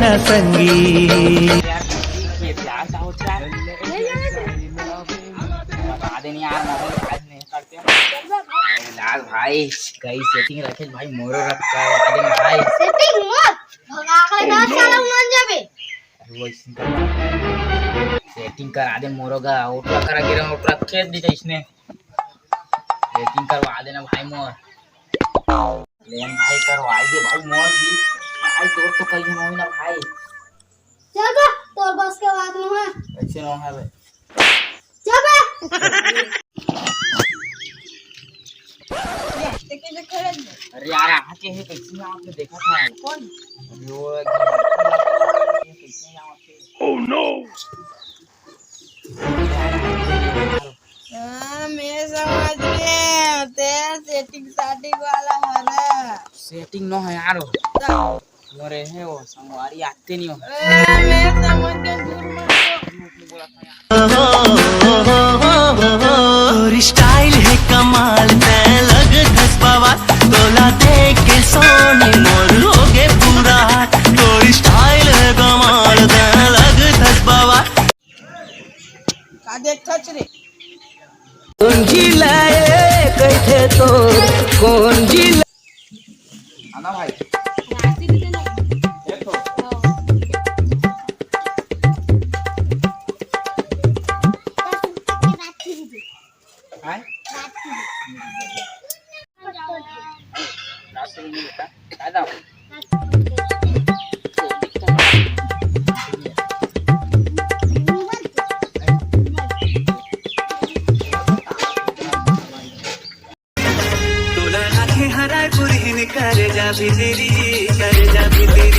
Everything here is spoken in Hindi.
ना संगी। ये प्यार का होता है। बता देनी यार, मोबाइल आज नहीं करते। लाल भाई कई सेटिंग रखे भाई, मोरो रखा है आदमी भाई। सेटिंग मत भगा के 10 साल मान जाबे। वो सेटिंग करा दे मोरो का आउट करा गिरा आउट रखे दी इसने। सेटिंग करवा देना भाई मोर। लेन भाई करवा दे भाई मोर भी। भाई तो कहीं नहीं ना भाई। चल बे, तोर बस के बात में है। ऐसे ना है भाई। चल बे। अरे यार आके है कैसे आपने देखा था कौन? वो कैसे यहाँ पे? Oh no. मैं समझ गया ते सेटिंग वाला है ना। सेटिंग न है यार। मोरे है वो संगवारी आते नहीं हो। मैं समझ गया, दूर मत तोरी स्टाइल है कमाल ते लग धसपावा, तोला देख के सोने मोर हो गे पूरा। तोरी स्टाइल है कमाल ते लग धसपावा। का देख खच रे। कौन जिला कैथे तो कौन जिला। आना भाई देखो। हाय रास्ते में मिलता है दादा। तोला राखे हराय पुरहिन कर जा भी तेरी, कर जा भी तेरी।